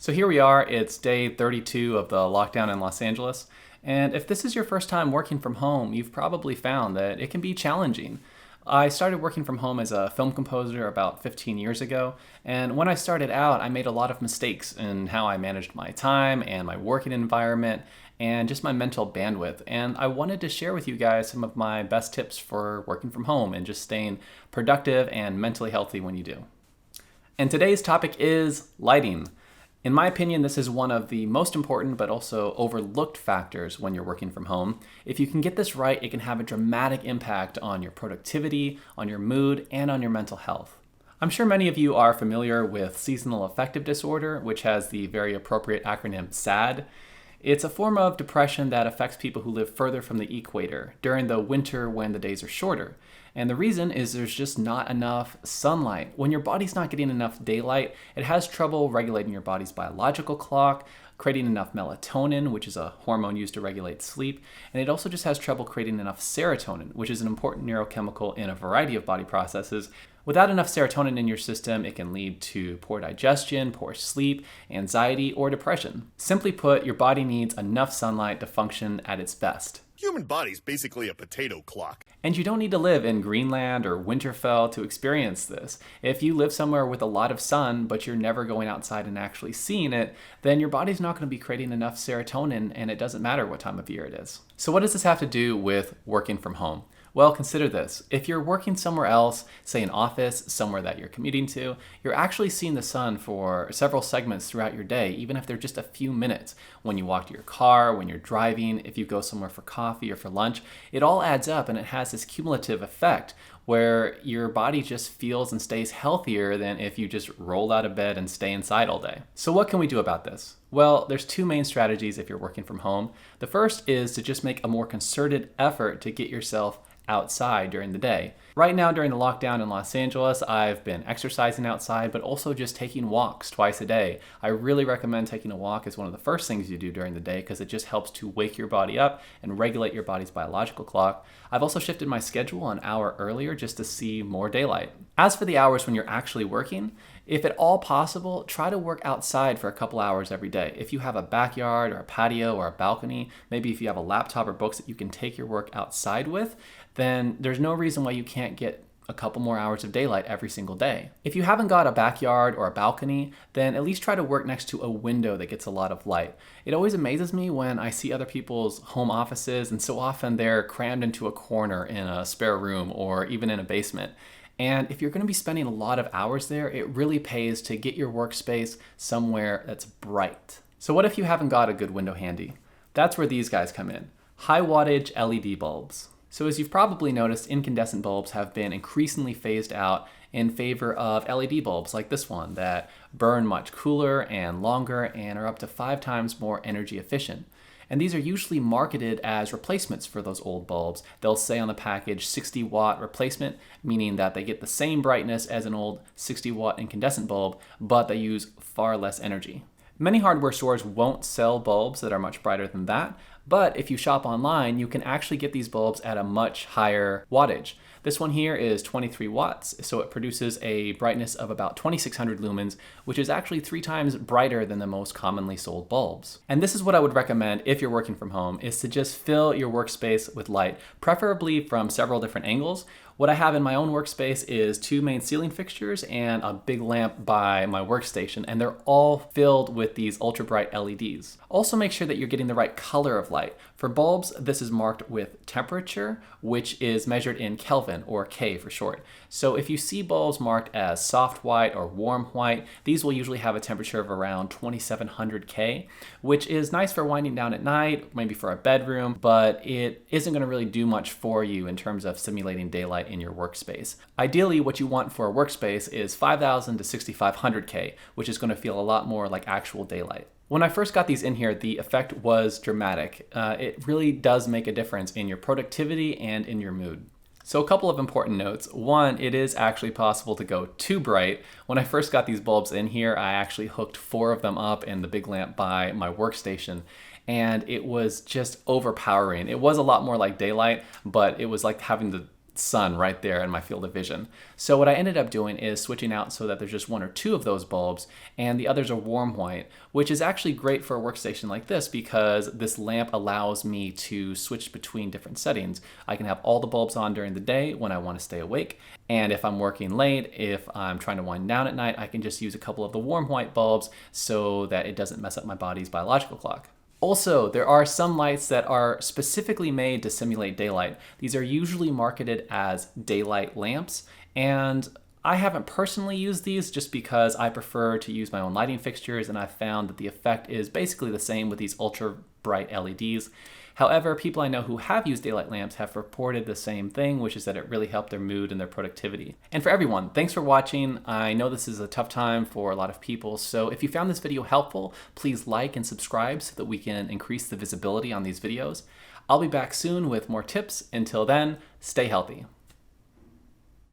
So here we are, it's day 32 of the lockdown in Los Angeles. And if this is your first time working from home, you've probably found that it can be challenging. I started working from home as a film composer about 15 years ago, and when I started out, I made a lot of mistakes in how I managed my time and my working environment and just my mental bandwidth. And I wanted to share with you guys some of my best tips for working from home and just staying productive and mentally healthy when you do. And today's topic is lighting. In my opinion, this is one of the most important but also overlooked factors when you're working from home. If you can get this right, it can have a dramatic impact on your productivity, on your mood, and on your mental health. I'm sure many of you are familiar with seasonal affective disorder, which has the very appropriate acronym SAD. It's a form of depression that affects people who live further from the equator during the winter when the days are shorter. And the reason is there's just not enough sunlight. When your body's not getting enough daylight, it has trouble regulating your body's biological clock, creating enough melatonin, which is a hormone used to regulate sleep, and it also just has trouble creating enough serotonin, which is an important neurochemical in a variety of body processes. Without enough serotonin in your system, it can lead to poor digestion, poor sleep, anxiety, or depression. Simply put, your body needs enough sunlight to function at its best. Human body's basically a potato clock. And you don't need to live in Greenland or Winterfell to experience this. If you live somewhere with a lot of sun, but you're never going outside and actually seeing it, then your body's not going to be creating enough serotonin, and it doesn't matter what time of year it is. So what does this have to do with working from home? Well, consider this. If you're working somewhere else, say an office, somewhere that you're commuting to, you're actually seeing the sun for several segments throughout your day, even if they're just a few minutes. When you walk to your car, when you're driving, if you go somewhere for coffee or for lunch, it all adds up and it has this cumulative effect where your body just feels and stays healthier than if you just roll out of bed and stay inside all day. So what can we do about this? Well, there's two main strategies if you're working from home. The first is to just make a more concerted effort to get yourself outside during the day. Right now during the lockdown in Los Angeles, I've been exercising outside, but also just taking walks twice a day. I really recommend taking a walk as one of the first things you do during the day because it just helps to wake your body up and regulate your body's biological clock. I've also shifted my schedule an hour earlier just to see more daylight. As for the hours when you're actually working, if at all possible, try to work outside for a couple hours every day. If you have a backyard or a patio or a balcony, maybe if you have a laptop or books that you can take your work outside with, then there's no reason why you can't get a couple more hours of daylight every single day. If you haven't got a backyard or a balcony, then at least try to work next to a window that gets a lot of light. It always amazes me when I see other people's home offices, and so often they're crammed into a corner in a spare room or even in a basement. And if you're going to be spending a lot of hours there, it really pays to get your workspace somewhere that's bright. So what if you haven't got a good window handy? That's where these guys come in. High wattage LED bulbs. So as you've probably noticed, incandescent bulbs have been increasingly phased out in favor of LED bulbs like this one that burn much cooler and longer and are up to 5 times more energy efficient. And these are usually marketed as replacements for those old bulbs. They'll say on the package 60-watt replacement, meaning that they get the same brightness as an old 60-watt incandescent bulb, but they use far less energy. Many hardware stores won't sell bulbs that are much brighter than that, but if you shop online, you can actually get these bulbs at a much higher wattage. This one here is 23 watts, so it produces a brightness of about 2600 lumens, which is actually 3 times brighter than the most commonly sold bulbs. And this is what I would recommend if you're working from home, is to just fill your workspace with light, preferably from several different angles. What I have in my own workspace is 2 main ceiling fixtures and a big lamp by my workstation, and they're all filled with these ultra bright LEDs. Also make sure that you're getting the right color of light. For bulbs, this is marked with temperature, which is measured in Kelvin, or K for short. So if you see bulbs marked as soft white or warm white, these will usually have a temperature of around 2700 K, which is nice for winding down at night, maybe for a bedroom, but it isn't going to really do much for you in terms of simulating daylight in your workspace. Ideally, what you want for a workspace is 5000 to 6500 K, which is going to feel a lot more like actual daylight. When I first got these in here, the effect was dramatic. It really does make a difference in your productivity and in your mood. So a couple of important notes. One, it is actually possible to go too bright. When I first got these bulbs in here, I actually hooked 4 of them up in the big lamp by my workstation, and it was just overpowering. It was a lot more like daylight, but it was like having the sun right there in my field of vision. So what I ended up doing is switching out so that there's just one or two of those bulbs and the others are warm white, which is actually great for a workstation like this because this lamp allows me to switch between different settings. I can have all the bulbs on during the day when I want to stay awake, and if I'm working late, if I'm trying to wind down at night, I can just use a couple of the warm white bulbs so that it doesn't mess up my body's biological clock. Also, there are some lights that are specifically made to simulate daylight. These are usually marketed as daylight lamps, and I haven't personally used these just because I prefer to use my own lighting fixtures, and I've found that the effect is basically the same with these ultra bright LEDs. However, people I know who have used daylight lamps have reported the same thing, which is that it really helped their mood and their productivity. And for everyone, thanks for watching. I know this is a tough time for a lot of people, so if you found this video helpful, please like and subscribe so that we can increase the visibility on these videos. I'll be back soon with more tips. Until then, stay healthy.